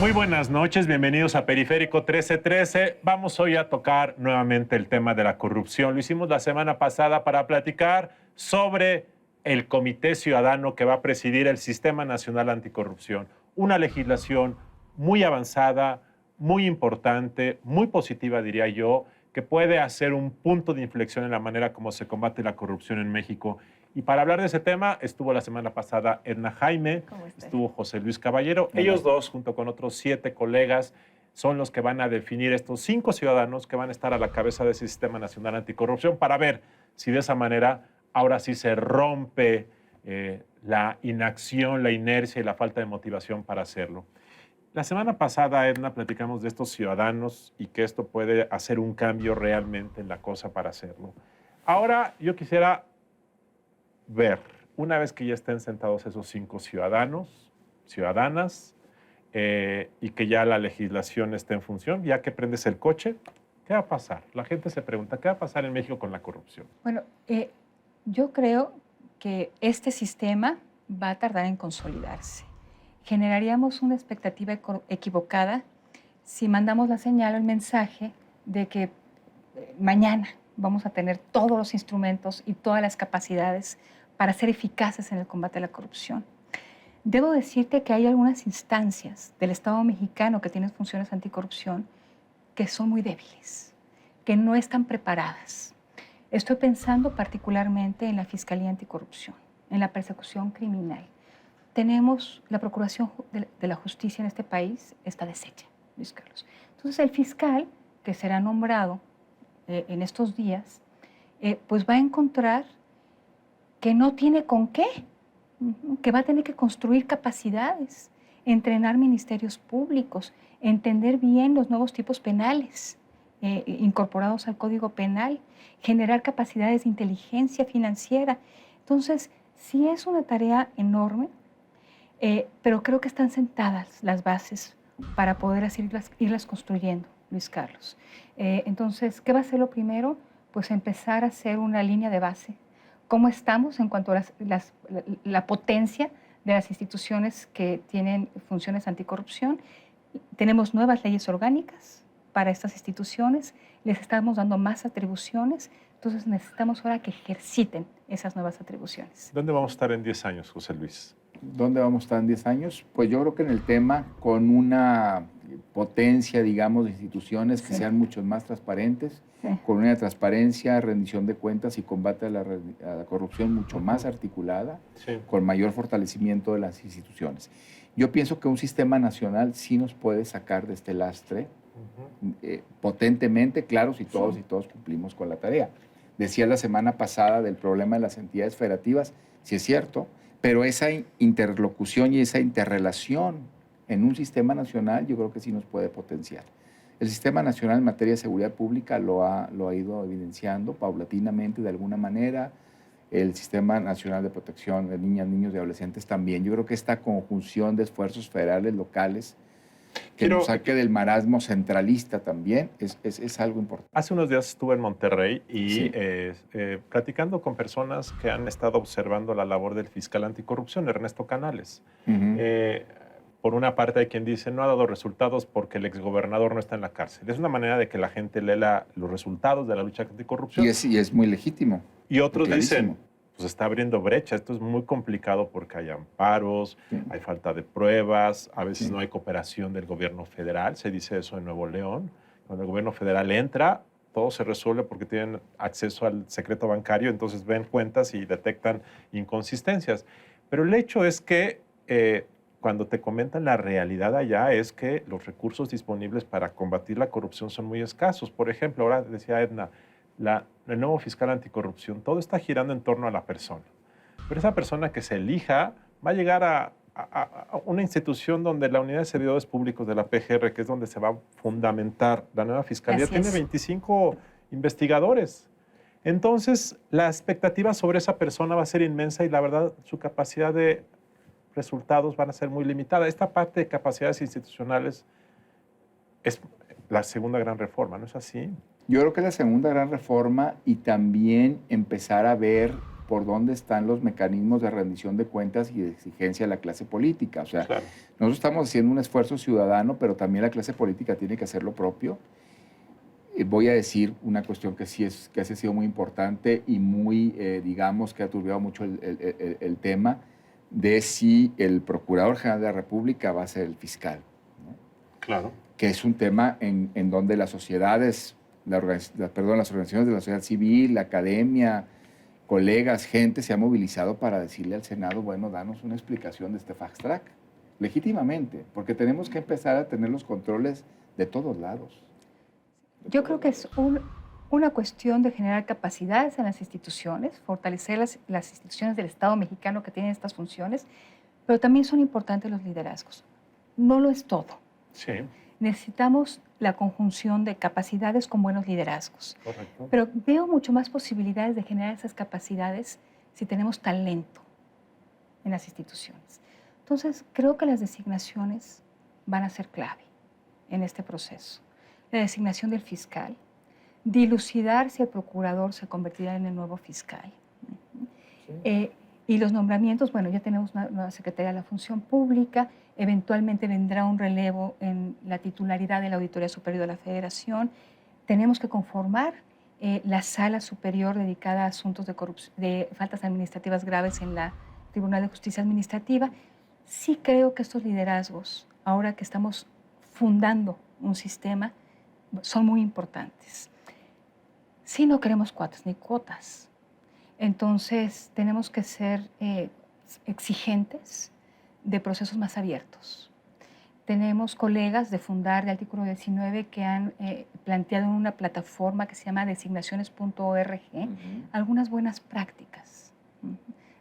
Muy buenas noches, bienvenidos a Periférico 1313. Vamos hoy a tocar nuevamente el tema de la corrupción. Lo hicimos la semana pasada para platicar sobre el Comité Ciudadano que va a presidir el Sistema Nacional Anticorrupción. Una legislación muy avanzada, muy importante, muy positiva, diría yo, que puede hacer un punto de inflexión en la manera como se combate la corrupción en México. Y para hablar de ese tema estuvo la semana pasada Edna Jaime, estuvo José Luis Caballero. Ellos dos, junto con otros 7 colegas, son los que van a definir estos 5 ciudadanos que van a estar a la cabeza de ese Sistema Nacional Anticorrupción para ver si de esa manera ahora sí se rompe la inacción, la inercia y la falta de motivación para hacerlo. La semana pasada, Edna, platicamos de estos ciudadanos y que esto puede hacer un cambio realmente en la cosa para hacerlo. Ahora yo quisiera ver, una vez que ya estén sentados esos 5 ciudadanos, ciudadanas, y que ya la legislación esté en función, ya que prendes el coche, ¿qué va a pasar? La gente se pregunta, ¿qué va a pasar en México con la corrupción? Bueno, yo creo que este sistema va a tardar en consolidarse. Generaríamos una expectativa equivocada si mandamos la señal o el mensaje de que mañana vamos a tener todos los instrumentos y todas las capacidades para ser eficaces en el combate a la corrupción. Debo decirte que hay algunas instancias del Estado mexicano que tienen funciones anticorrupción que son muy débiles, que no están preparadas. Estoy pensando particularmente en la Fiscalía Anticorrupción, en la persecución criminal. Tenemos la Procuración de la Justicia en este país, está deshecha, Luis Carlos. Entonces el fiscal, que será nombrado en estos días, pues va a encontrar que no tiene con qué, que va a tener que construir capacidades, entrenar ministerios públicos, entender bien los nuevos tipos penales incorporados al Código Penal, generar capacidades de inteligencia financiera. Entonces, sí es una tarea enorme, pero creo que están sentadas las bases para poder así irlas construyendo, Luis Carlos. Entonces, ¿qué va a ser lo primero? Pues empezar a hacer una línea de base. ¿Cómo estamos en cuanto a la potencia de las instituciones que tienen funciones anticorrupción? Tenemos nuevas leyes orgánicas para estas instituciones, les estamos dando más atribuciones, entonces necesitamos ahora que ejerciten esas nuevas atribuciones. ¿Dónde vamos a estar en 10 años, José Luis? ¿Dónde vamos a estar en 10 años? Pues yo creo que en el tema con una potencia, digamos, de instituciones que sean mucho más transparentes, con una transparencia, rendición de cuentas y combate a la corrupción mucho más articulada, con mayor fortalecimiento de las instituciones. Yo pienso que un sistema nacional sí nos puede sacar de este lastre potentemente, claro, si todos y todos cumplimos con la tarea. Decía la semana pasada del problema de las entidades federativas, sí es cierto, pero esa interlocución y esa interrelación en un sistema nacional yo creo que sí nos puede potenciar. El Sistema Nacional en materia de seguridad pública lo ha ido evidenciando paulatinamente de alguna manera. El Sistema Nacional de Protección de Niñas, Niños y Adolescentes también. Yo creo que esta conjunción de esfuerzos federales, locales, que nos saque del marasmo centralista también, es algo importante. Hace unos días estuve en Monterrey y platicando con personas que han estado observando la labor del fiscal anticorrupción, Ernesto Canales. Por una parte hay quien dice no ha dado resultados porque el exgobernador no está en la cárcel. Es una manera de que la gente lea los resultados de la lucha anticorrupción. Y es muy legítimo. Y otros dicen, pues está abriendo brecha, esto es muy complicado porque hay amparos, hay falta de pruebas, a veces no hay cooperación del gobierno federal, se dice eso en Nuevo León. Cuando el gobierno federal entra, todo se resuelve porque tienen acceso al secreto bancario, entonces ven cuentas y detectan inconsistencias. Pero el hecho es que cuando te comentan la realidad allá es que los recursos disponibles para combatir la corrupción son muy escasos. Por ejemplo, ahora decía Edna, el nuevo fiscal anticorrupción, todo está girando en torno a la persona. Pero esa persona que se elija va a llegar a una institución donde la Unidad de Servidores Públicos de la PGR, que es donde se va a fundamentar la nueva fiscalía, tiene 25 investigadores. Entonces, la expectativa sobre esa persona va a ser inmensa y la verdad, su capacidad de resultados van a ser muy limitada. Esta parte de capacidades institucionales es la segunda gran reforma, ¿no es así? Yo creo que es la segunda gran reforma y también empezar a ver por dónde están los mecanismos de rendición de cuentas y de exigencia de la clase política. O sea, Claro. nosotros estamos haciendo un esfuerzo ciudadano, pero también la clase política tiene que hacer lo propio. Voy a decir una cuestión que sí que ha sido muy importante y muy, digamos, que ha turbiado mucho el tema de si el Procurador General de la República va a ser el fiscal, ¿no? Claro. Que es un tema en donde las sociedades, las organizaciones de la sociedad civil, la academia, colegas, gente se ha movilizado para decirle al Senado, bueno, danos una explicación de este fast track, legítimamente, porque tenemos que empezar a tener los controles de todos lados. Yo creo que es una cuestión de generar capacidades en las instituciones, fortalecer las instituciones del Estado mexicano que tienen estas funciones, pero también son importantes los liderazgos. No lo es todo. Sí, Necesitamos la conjunción de capacidades con buenos liderazgos. correcto. Pero veo mucho más posibilidades de generar esas capacidades si tenemos talento en las instituciones. Entonces, creo que las designaciones van a ser clave en este proceso. La designación del fiscal, dilucidar si el procurador se convertirá en el nuevo fiscal. Sí. Y los nombramientos, bueno, ya tenemos una nueva Secretaría de la Función Pública, eventualmente vendrá un relevo en la titularidad de la Auditoría Superior de la Federación. Tenemos que conformar la Sala Superior dedicada a asuntos de faltas administrativas graves en la Tribunal de Justicia Administrativa. Sí creo que estos liderazgos, ahora que estamos fundando un sistema, son muy importantes. Sí, no queremos cuates ni cuotas. Entonces, tenemos que ser exigentes de procesos más abiertos. Tenemos colegas de Fundar, de Artículo 19, que han planteado en una plataforma que se llama designaciones.org algunas buenas prácticas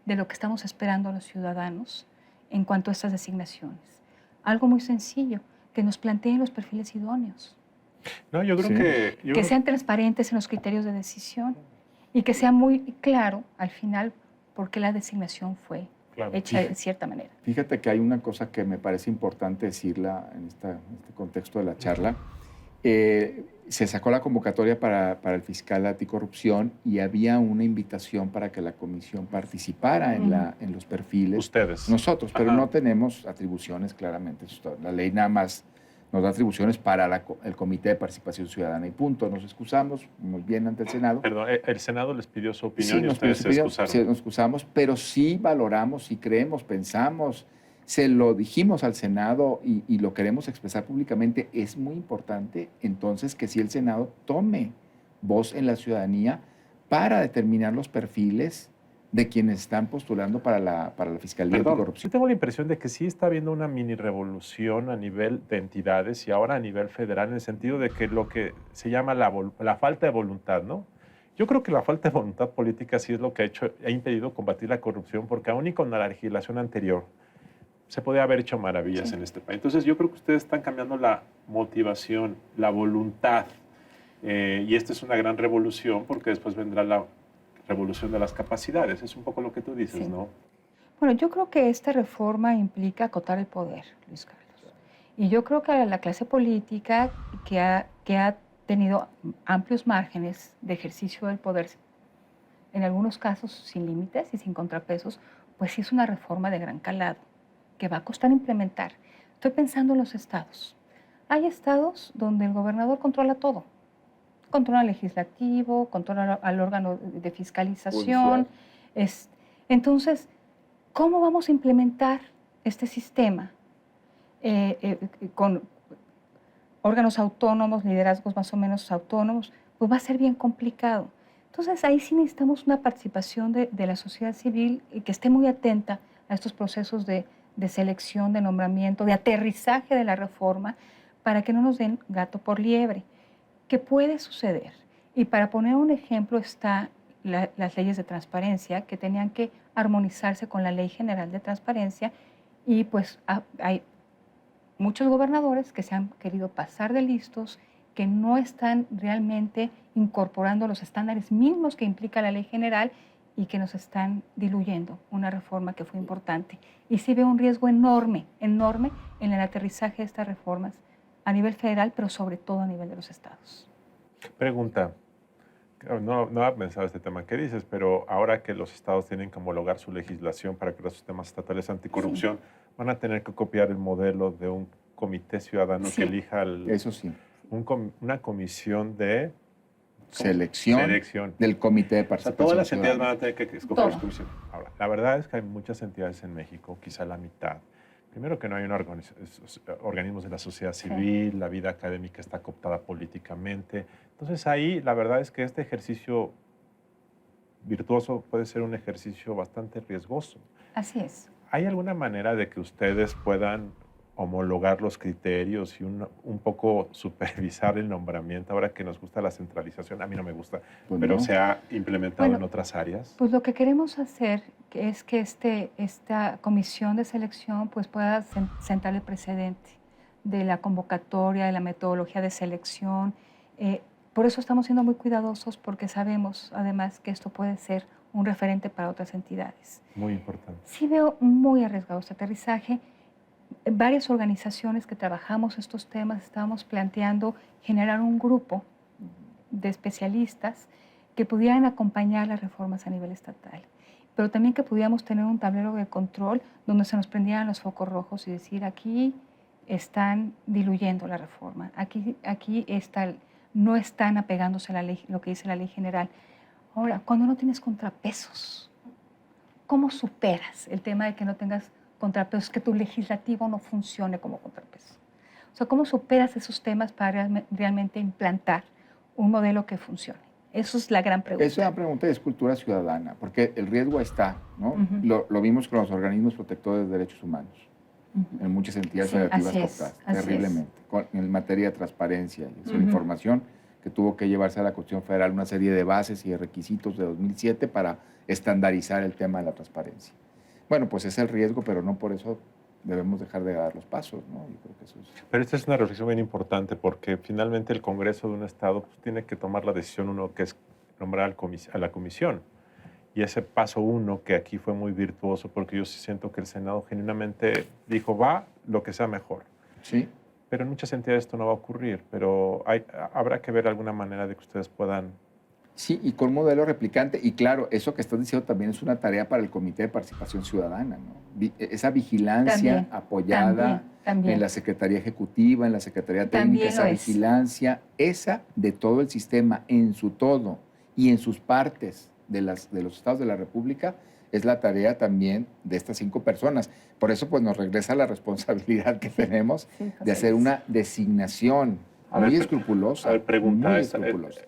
de lo que estamos esperando los ciudadanos en cuanto a estas designaciones. Algo muy sencillo, que nos planteen los perfiles idóneos, No, yo creo Sí. que sean transparentes en los criterios de decisión y que sea muy claro al final por qué la designación fue claro. hecha de cierta manera. Fíjate que hay una cosa que me parece importante decirla en este contexto de la charla. Se sacó la convocatoria para el fiscal anticorrupción y había una invitación para que la comisión participara en los perfiles. Ustedes. Nosotros, pero Ajá. no tenemos atribuciones claramente. La ley nada más nos da atribuciones para el Comité de Participación Ciudadana y punto. Nos excusamos muy bien ante el Senado. Perdón, el Senado les pidió su opinión Sí, y ustedes se excusaron. sí, nos excusamos, pero sí valoramos, sí creemos, pensamos, se lo dijimos al Senado y lo queremos expresar públicamente. Es muy importante entonces que sí el Senado tome voz en la ciudadanía para determinar los perfiles de quienes están postulando para la Fiscalía Perdón, Anticorrupción. yo tengo la impresión de que sí está habiendo una mini revolución a nivel de entidades y ahora a nivel federal, en el sentido de que lo que se llama la falta de voluntad, ¿no? Yo creo que la falta de voluntad política sí es lo que ha impedido combatir la corrupción, porque aún y con la legislación anterior se podía haber hecho maravillas Sí. en este país. Entonces yo creo que ustedes están cambiando la motivación, la voluntad, y esta es una gran revolución porque después vendrá la revolución de las capacidades. Es un poco lo que tú dices, Sí. ¿no? Bueno, yo creo que esta reforma implica acotar el poder, Luis Carlos. Y yo creo que la clase política que ha tenido amplios márgenes de ejercicio del poder, en algunos casos sin límites y sin contrapesos, pues sí es una reforma de gran calado, que va a costar implementar. Estoy pensando en los estados. Hay estados donde el gobernador controla todo. Controla al legislativo, controla al órgano de fiscalización. Entonces, ¿cómo vamos a implementar este sistema con órganos autónomos, liderazgos más o menos autónomos? Pues va a ser bien complicado. Entonces, ahí sí necesitamos una participación de la sociedad civil que esté muy atenta a estos procesos de selección, de nombramiento, de aterrizaje de la reforma, para que no nos den gato por liebre. ¿Qué puede suceder? Y para poner un ejemplo está las leyes de transparencia que tenían que armonizarse con la Ley General de Transparencia y pues hay muchos gobernadores que se han querido pasar de listos, que no están realmente incorporando los estándares mínimos que implica la Ley General y que nos están diluyendo una reforma que fue importante. Y sí veo un riesgo enorme, enorme en el aterrizaje de estas reformas a nivel federal, pero sobre todo a nivel de los estados. Pregunta, no había pensado este tema que dices, pero ahora que los estados tienen que homologar su legislación para crear sistemas estatales anticorrupción, van a tener que copiar el modelo de un comité ciudadano que elija Eso sí. Una comisión de selección del comité de participación. O sea, todas las entidades van a tener que escoger las Todo. comisiones. Ahora, la verdad es que hay muchas entidades en México, quizá la mitad. Primero que no hay organismos de la sociedad civil, la vida académica está cooptada políticamente. Entonces ahí la verdad es que este ejercicio virtuoso puede ser un ejercicio bastante riesgoso. Así es. ¿Hay alguna manera de que ustedes puedan homologar los criterios y un poco supervisar el nombramiento ahora que nos gusta la centralización? A mí no me gusta, Pues pero no. se ha implementado en otras áreas. Pues lo que queremos hacer es que esta comisión de selección pues pueda sentar el precedente de la convocatoria, de la metodología de selección. Por eso estamos siendo muy cuidadosos porque sabemos además que esto puede ser un referente para otras entidades. Muy importante. Sí veo muy arriesgado este aterrizaje. Varias organizaciones que trabajamos estos temas estábamos planteando generar un grupo de especialistas que pudieran acompañar las reformas a nivel estatal, pero también que pudiéramos tener un tablero de control donde se nos prendieran los focos rojos y decir aquí están diluyendo la reforma, aquí no están apegándose a la ley, lo que dice la ley general. Ahora, cuando no tienes contrapesos, ¿cómo superas el tema de que no tengas contrapesos, que tu legislativo no funcione como contrapeso? O sea, ¿cómo superas esos temas para realmente implantar un modelo que funcione? Eso es la gran pregunta. Esa es una pregunta de cultura ciudadana, porque el riesgo está, ¿no? Ujú. Lo vimos con los organismos protectores de derechos humanos, en muchas entidades Sí, federativas así es, cooptadas, así es. terriblemente, en materia de transparencia y de Ujú. información, que tuvo que llevarse a la Constitución Federal una serie de bases y de requisitos de 2007 para estandarizar el tema de la transparencia. Bueno, pues es el riesgo, pero no por eso debemos dejar de dar los pasos, ¿no? Yo creo que eso es... Pero esta es una reflexión bien importante porque finalmente el Congreso de un Estado pues, tiene que tomar la decisión uno que es nombrar a la comisión. Y ese paso uno que aquí fue muy virtuoso porque yo sí siento que el Senado genuinamente dijo va lo que sea mejor. Sí. Pero en muchas entidades esto no va a ocurrir, pero habrá que ver alguna manera de que ustedes puedan... Sí, y con modelo replicante. Y claro, eso que estás diciendo también es una tarea para el Comité de Participación Ciudadana, ¿no? Esa vigilancia También, apoyada también. en la Secretaría Ejecutiva, en la Secretaría También Técnica, esa lo es. vigilancia, esa de todo el sistema, en su todo y en sus partes de los estados de la República, es la tarea también de estas 5 personas. Por eso pues nos regresa la responsabilidad que tenemos Sí, José de hacer Luis. una designación A ver, muy escrupulosa. a ver, pregunta muy esa, escrupulosa.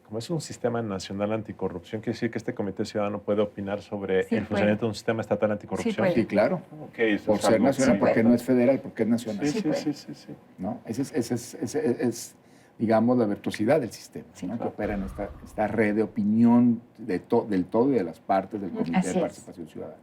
Como es un sistema nacional anticorrupción, ¿quiere decir que este Comité Ciudadano puede opinar sobre Sí, el funcionamiento de un sistema estatal anticorrupción? Sí, puede. Sí, claro. Ok, eso Por es ser algo nacional, muy porque no es importante. federal, porque es nacional. Sí, Sí, sí. ¿No? Esa es, digamos, la virtuosidad del sistema, Sí, ¿no? claro. Que opera en esta red de opinión del todo y de las partes del Comité Así de es. Participación Ciudadana.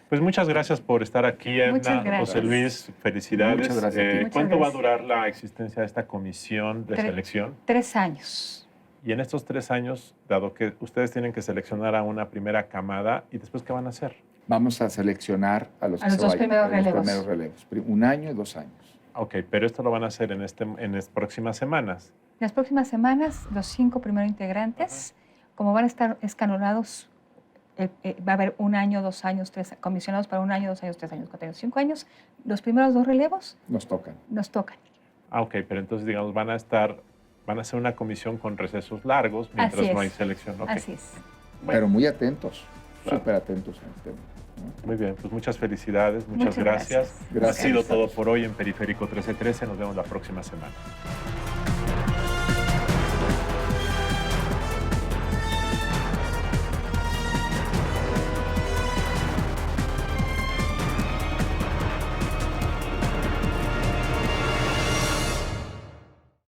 Pues muchas gracias por estar aquí, Edna. Muchas gracias. José Luis, felicidades. Muchas gracias a ti. Muchas ¿Cuánto va a gracias. durar la existencia de esta comisión de 3 selección? 3 años. Y en estos 3 años, dado que ustedes tienen que seleccionar a una primera camada, ¿y después qué van a hacer? Vamos a seleccionar a los, A que los se dos vayan, primeros a los relevos. primeros relevos. 1 año y 2 años. Ok, pero esto lo van a hacer en las próximas semanas. Las próximas semanas, los 5 primeros integrantes, como van a estar escalonados, va a haber 1 año, 2 años, 3 comisionados para 1 año, 2 años, 3 años, 4 años, 5 años. Los primeros 2 relevos Nos tocan. nos tocan. Ah, ok, pero entonces, digamos, van a hacer una comisión con recesos largos mientras Así no hay es. selección. Ok. Así es. Pero muy atentos, Claro. súper atentos al tema. ¿no? Muy bien, pues muchas felicidades, muchas Muchas gracias. gracias. Ha sido todo por hoy en Periférico 1313. Nos vemos la próxima semana.